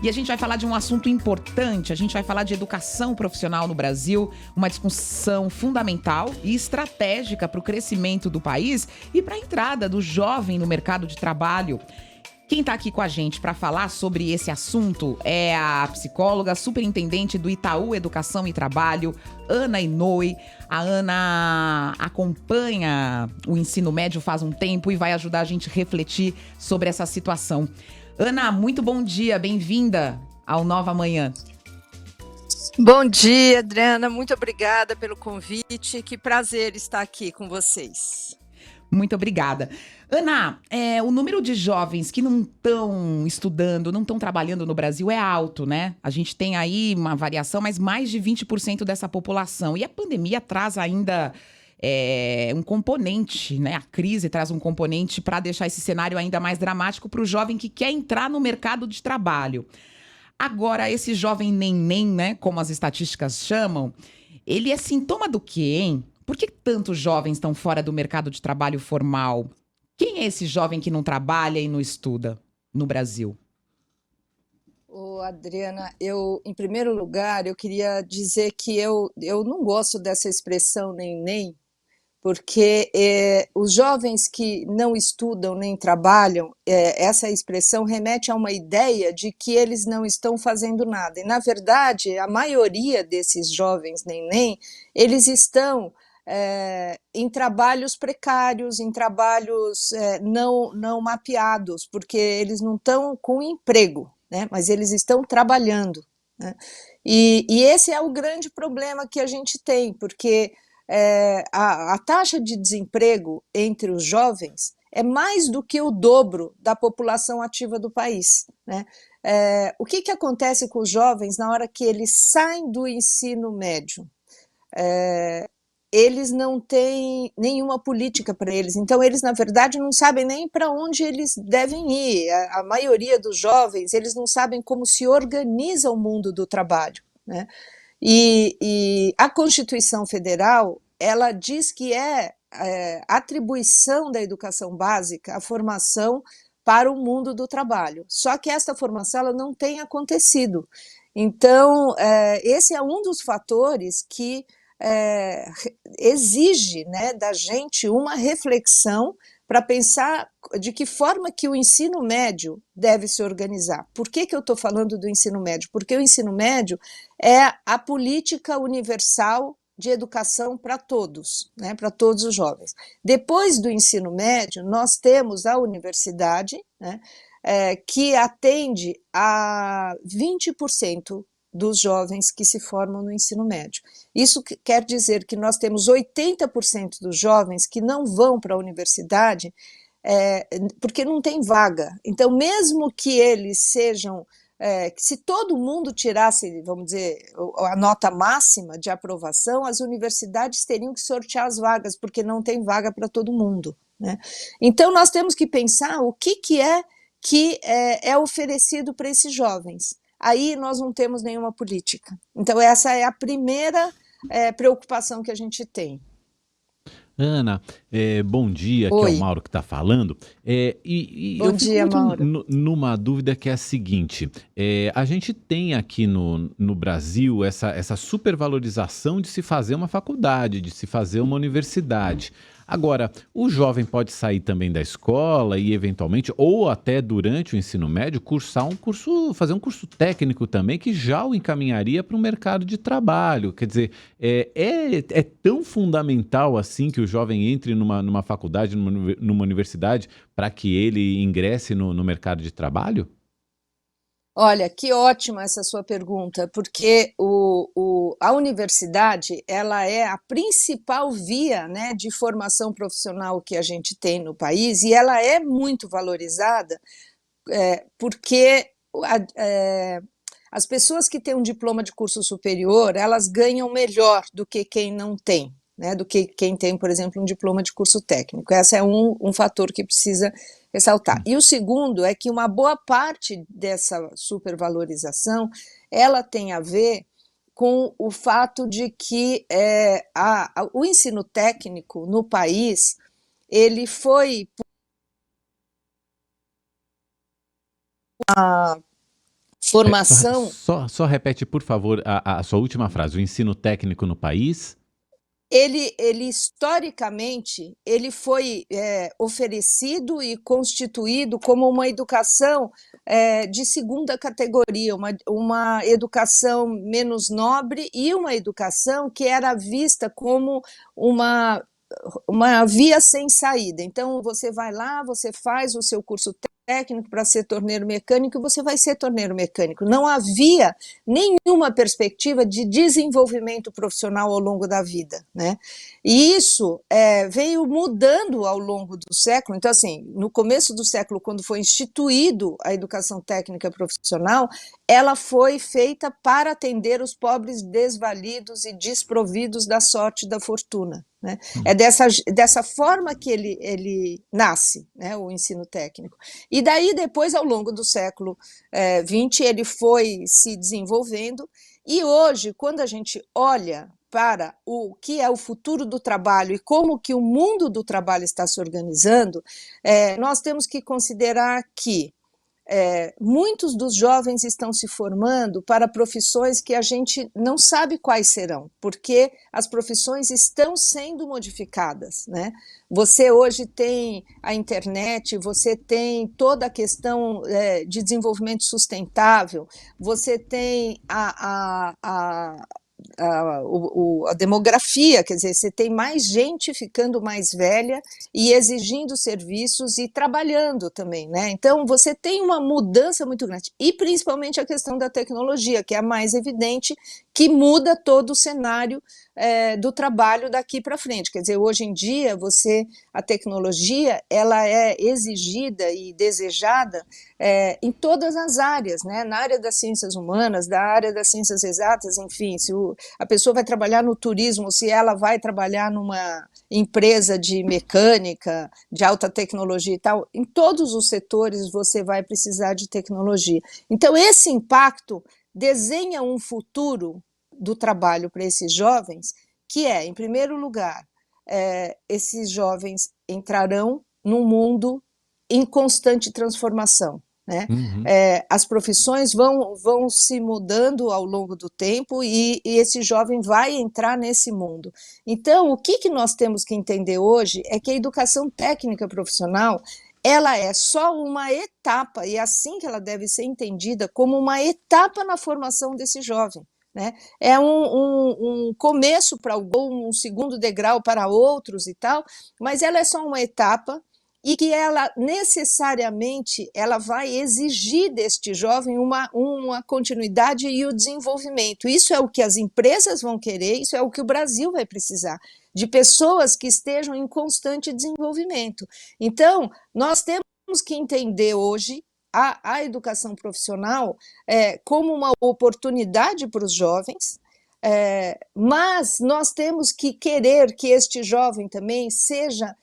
E a gente vai falar de um assunto importante, a gente vai falar de educação profissional no Brasil, uma discussão fundamental e estratégica para o crescimento do país e para a entrada do jovem no mercado de trabalho. Quem está aqui com a gente para falar sobre esse assunto é a psicóloga, superintendente do Itaú Educação e Trabalho, Ana Inoue. A Ana acompanha o ensino médio faz um tempo e vai ajudar a gente a refletir sobre essa situação. Ana, muito bom dia, bem-vinda ao Nova Manhã. Bom dia, Adriana, muito obrigada pelo convite, que prazer estar aqui com vocês. Muito obrigada. Ana, o número de jovens que não estão estudando, não estão trabalhando no Brasil é alto, né? A gente tem aí uma variação, mas mais de 20% dessa população. E a pandemia traz ainda um componente, né? A crise traz um componente para deixar esse cenário ainda mais dramático para o jovem que quer entrar no mercado de trabalho. Agora, esse jovem neném, né? Como as estatísticas chamam, ele é sintoma do quê, hein? Por que tantos jovens estão fora do mercado de trabalho formal? Quem é esse jovem que não trabalha e não estuda no Brasil? Adriana, em primeiro lugar, eu queria dizer que eu não gosto dessa expressão neném, porque os jovens que não estudam nem trabalham, essa expressão remete a uma ideia de que eles não estão fazendo nada. E, na verdade, a maioria desses jovens neném, eles estão em trabalhos precários, em trabalhos não mapeados, porque eles não estão com emprego, né? Mas eles estão trabalhando, né? E esse é o grande problema que a gente tem, porque a taxa de desemprego entre os jovens é mais do que o dobro da população ativa do país, né? O que acontece com os jovens na hora que eles saem do ensino médio? Eles não têm nenhuma política para eles, então eles, na verdade, não sabem nem para onde eles devem ir. A maioria dos jovens, eles não sabem como se organiza o mundo do trabalho, né? E a Constituição Federal, ela diz que é atribuição da educação básica a formação para o mundo do trabalho. Só que essa formação ela não tem acontecido. Então, esse é um dos fatores que exige, né, da gente uma reflexão para pensar de que forma que o ensino médio deve se organizar. Por que eu estou falando do ensino médio? Porque o ensino médio é a política universal de educação para todos, né, para todos os jovens. Depois do ensino médio, nós temos a universidade, né, que atende a 20% dos jovens que se formam no ensino médio. Isso quer dizer que nós temos 80% dos jovens que não vão para a universidade porque não tem vaga. Então, mesmo que eles sejam, se todo mundo tirasse, vamos dizer, a nota máxima de aprovação, as universidades teriam que sortear as vagas, porque não tem vaga para todo mundo, né? Então, nós temos que pensar o que é oferecido para esses jovens. Aí nós não temos nenhuma política. Então, essa é a primeira preocupação que a gente tem. Ana, bom dia, aqui é o Mauro que está falando. Bom eu fico dia, muito Mauro. numa dúvida que é a seguinte: a gente tem aqui no Brasil essa supervalorização de se fazer uma faculdade, de se fazer uma universidade. Agora, o jovem pode sair também da escola e, eventualmente, ou até durante o ensino médio, fazer um curso técnico também, que já o encaminharia para o mercado de trabalho. Quer dizer, é tão fundamental assim que o jovem entre numa faculdade, numa universidade, para que ele ingresse no mercado de trabalho? Olha, que ótima essa sua pergunta, porque a universidade ela é a principal via, né, de formação profissional que a gente tem no país e ela é muito valorizada porque as pessoas que têm um diploma de curso superior, elas ganham melhor do que quem não tem, né, do que quem tem, por exemplo, um diploma de curso técnico. Esse é um fator que precisa ressaltar. E o segundo é que uma boa parte dessa supervalorização, ela tem a ver com o fato de que o ensino técnico no país, ele foi Formação. Só repete, por favor, a sua última frase. O ensino técnico no país? Ele historicamente, ele foi oferecido e constituído como uma educação de segunda categoria, uma educação menos nobre e uma educação que era vista como uma via sem saída. Então, você vai lá, você faz o seu curso técnico para ser torneiro mecânico, você vai ser torneiro mecânico. Não havia nenhuma perspectiva de desenvolvimento profissional ao longo da vida, né? E isso veio mudando ao longo do século. Então, assim, no começo do século, quando foi instituído a educação técnica profissional, ela foi feita para atender os pobres desvalidos e desprovidos da sorte e da fortuna, né? É dessa forma que ele nasce, né, o ensino técnico. E daí, depois, ao longo do século XX, ele foi se desenvolvendo, e hoje, quando a gente olha para o que é o futuro do trabalho e como que o mundo do trabalho está se organizando, nós temos que considerar que muitos dos jovens estão se formando para profissões que a gente não sabe quais serão, porque as profissões estão sendo modificadas, né? Você hoje tem a internet, você tem toda a questão de desenvolvimento sustentável, você tem a demografia, quer dizer, você tem mais gente ficando mais velha e exigindo serviços e trabalhando também, né? Então, você tem uma mudança muito grande, e principalmente a questão da tecnologia, que é a mais evidente, que muda todo o cenário do trabalho daqui para frente. Quer dizer, hoje em dia, a tecnologia, ela é exigida e desejada em todas as áreas, né? Na área das ciências humanas, da área das ciências exatas, enfim, se a pessoa vai trabalhar no turismo, se ela vai trabalhar numa empresa de mecânica, de alta tecnologia e tal, em todos os setores você vai precisar de tecnologia. Então, esse impacto desenha um futuro do trabalho para esses jovens, que em primeiro lugar, esses jovens entrarão num mundo em constante transformação, né? Uhum. As profissões vão se mudando ao longo do tempo e esse jovem vai entrar nesse mundo. Então, o que nós temos que entender hoje é que a educação técnica profissional, ela é só uma etapa, e é assim que ela deve ser entendida, como uma etapa na formação desse jovem, né? É um começo para algum, um segundo degrau para outros e tal, mas ela é só uma etapa, e que ela necessariamente ela vai exigir deste jovem uma continuidade e o desenvolvimento. Isso é o que as empresas vão querer, isso é o que o Brasil vai precisar, de pessoas que estejam em constante desenvolvimento. Então, nós temos que entender hoje a educação profissional como uma oportunidade para os jovens, mas nós temos que querer que este jovem também seja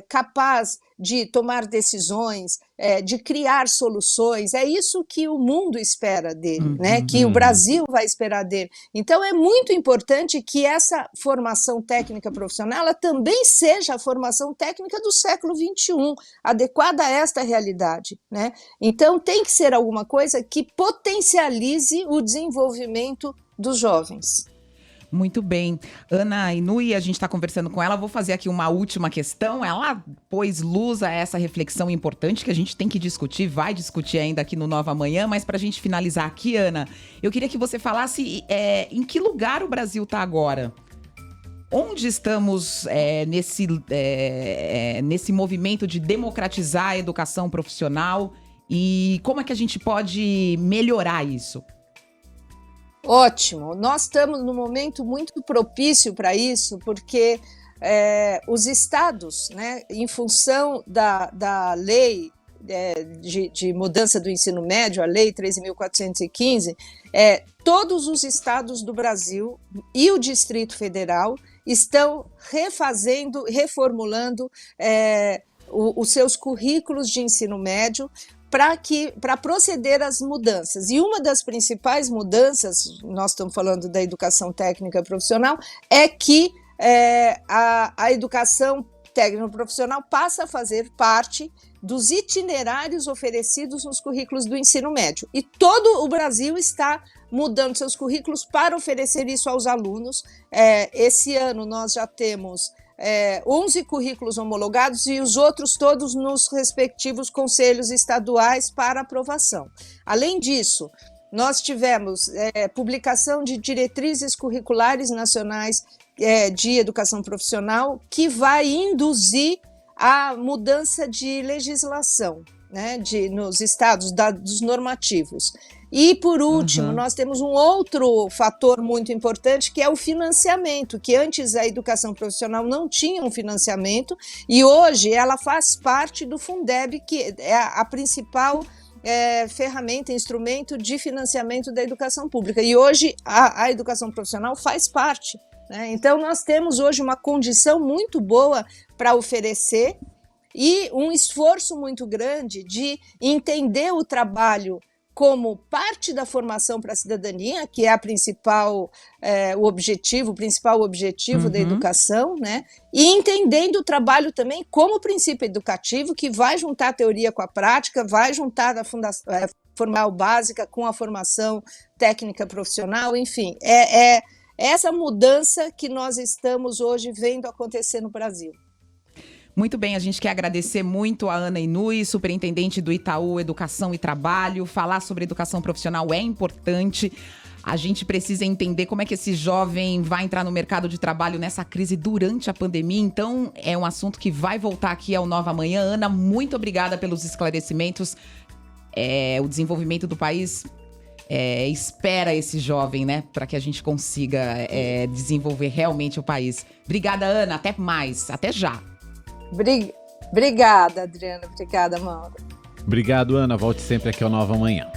capaz de tomar decisões, de criar soluções. É isso que o mundo espera dele, né? Que o Brasil vai esperar dele. Então, é muito importante que essa formação técnica profissional ela também seja a formação técnica do século XXI, adequada a esta realidade, né? Então, tem que ser alguma coisa que potencialize o desenvolvimento dos jovens. Muito bem. Ana Inui, a gente está conversando com ela. Vou fazer aqui uma última questão. Ela pôs luz a essa reflexão importante que a gente tem que discutir, vai discutir ainda aqui no Nova Manhã, mas para a gente finalizar aqui, Ana, eu queria que você falasse em que lugar o Brasil está agora. Onde estamos nesse movimento de democratizar a educação profissional e como é que a gente pode melhorar isso? Ótimo, nós estamos num momento muito propício para isso, porque os estados, né, em função da lei de mudança do ensino médio, a lei 13.415, todos os estados do Brasil e o Distrito Federal estão reformulando os seus currículos de ensino médio para proceder às mudanças. E uma das principais mudanças, nós estamos falando da educação técnica profissional, é que a educação técnico profissional passa a fazer parte dos itinerários oferecidos nos currículos do ensino médio. E todo o Brasil está mudando seus currículos para oferecer isso aos alunos. Esse ano nós já temos 11 currículos homologados e os outros todos nos respectivos conselhos estaduais para aprovação. Além disso, nós tivemos publicação de diretrizes curriculares nacionais de educação profissional que vai induzir a mudança de legislação, né, nos estados dos normativos. E, por último, nós temos um outro fator muito importante, que é o financiamento, que antes a educação profissional não tinha um financiamento, e hoje ela faz parte do Fundeb, que é a principal ferramenta, instrumento de financiamento da educação pública. E hoje a educação profissional faz parte, né? Então, nós temos hoje uma condição muito boa para oferecer e um esforço muito grande de entender o trabalho como parte da formação para a cidadania, que é o principal objetivo da educação, né? E entendendo o trabalho também como princípio educativo, que vai juntar a teoria com a prática, vai juntar a formação básica com a formação técnica profissional, enfim, essa mudança que nós estamos hoje vendo acontecer no Brasil. Muito bem, a gente quer agradecer muito a Ana Inui, superintendente do Itaú Educação e Trabalho. Falar sobre educação profissional é importante. A gente precisa entender como é que esse jovem vai entrar no mercado de trabalho nessa crise durante a pandemia. Então, é um assunto que vai voltar aqui ao Nova Manhã. Ana, muito obrigada pelos esclarecimentos. O desenvolvimento do país espera esse jovem, né? Para que a gente consiga desenvolver realmente o país. Obrigada, Ana. Até mais. Até já. Obrigada, Adriana. Obrigada, Amanda. Obrigado, Ana. Volte sempre aqui ao Nova Manhã.